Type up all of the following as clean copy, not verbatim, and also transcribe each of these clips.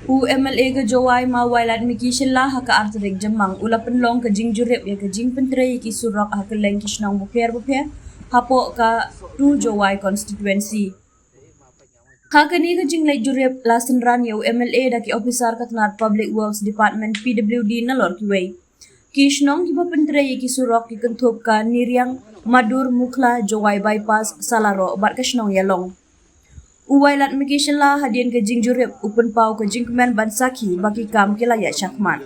UMLA ke Jawai mawailat mikishin lah haka artadek jamang ulapan long ke jing jurep ya ke jing pentrei ki surak haka leng kishnang buper hapo ka tu Jawai constituency. Haka ni ke jing lek jurep lasen ran ya UMLA daki officer katnat Public Works Department PWD nalor kiwei. Kishnong kiba pentrei ki surak ki kentup ka niriang Madur Mukla Jawai bypass Salaro bat kishnong yalong. Uwailat mikishin lah hadian ke jing jurep upen pau ke jing kemen bansaki bagi kam kilaya syakmat.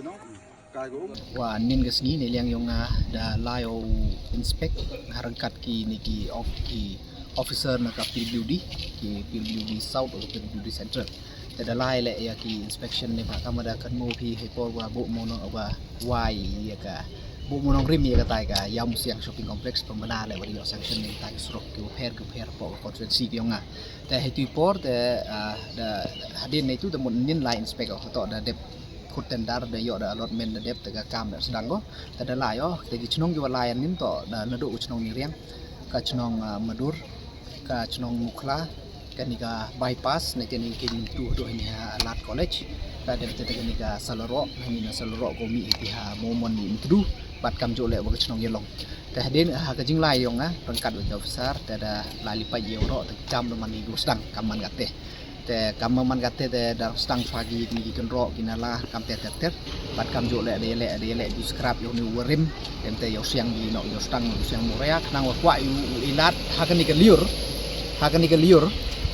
Wah nin ke sini ni yang da layo inspect harangkat ki ni ki officer na ka PWD South atau PWD Central. Ada lai le ya ki inspection ni pak kamada kan mo pi hepor wa bu mono wa wai ya ka bu mono rim ya ka tai ka yam siang shopping complex pembana le wa yo sanction ni tai surok ke per po constituency ki nga. Ta hetu por da hadin itu da mun nin lai inspect to da dep kut tendar da yo da allotment da dep ta kam da sedang go ta da lai yo ta gi chnong yo lai nin to da nadu chnong ni riang ka chnong Madur ka chnong Mukla kanika bypass na kanika tu ni Lat College ka dem te kanika Salaro ni na Salaro ko mi ha momon ni intru bat kam jole wa chnong yelong ta hadin ha ka jing lai yong rangkat wa officer ta da lali pa euro ta jam do mani go sedang kaman gate te kam man gate te da sedang pagi ni kenro kinala kam te bat kam jole de le du scrap yo ni warim dem te yo siang di no yo sedang siang morea nang wa kwa yu ilat ha kanika liur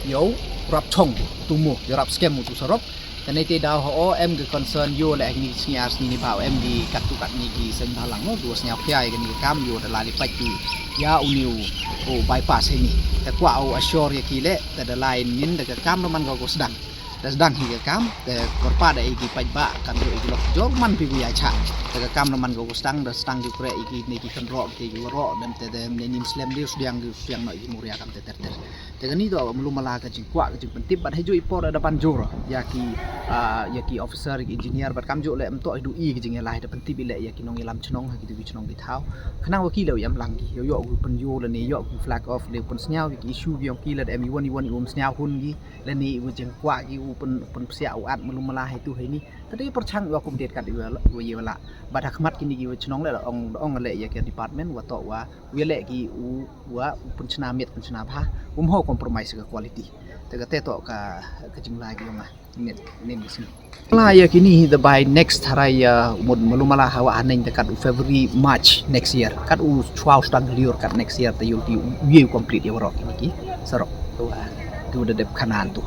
yo rap chong tumu yo rap scam tu sorop kanai te da ho em ke concern yo le ni sniar ni ba em di kat ni ki sen dalang no dua sniar pia ke ni kam yo da lali paju ya uniu o bypass ni ta kwa o assure ya ki le ta da lain nin da kam no man go sedang hi ke kam te korpa da iki pajba kan yo iki lok jog man pi ya cha ta kam no man go sedang da sedang ki kre iki ni ki kan ro ki ro dan te ni muslim dia sudiang no iki muria kam te Dengan itu belum malah kecing kuat kecing pentip bat haju ipor ada panjur ya ki officer ki engineer bat kamjo le emtok hidu i kecing lah ada pentip ile ya ki nong ilam chnong gitu chnong di thau khnang wa ki le yam lang ki yo ku pen yo le ni yo ku flag off le pun snyau ki issue bi ki le em won snyau hun ki le ni u jeng kuat ki u pen sia u at belum malah itu he ni tadi perchang wa kum det kat wa ye la bat hakmat ki ni ki chnong le ong le ya ki department wa to wa wi le ki u wa pun chna met pun chna pha ho compromise ke quality tega teto ka kecing lagi mah nin sini lah ya kini the by next hari mud melumala hawa hanin dekat February March next year kat u 12 tang liur kat next year te yul di complete ya warok ini ki sarok tu de dep kanan tu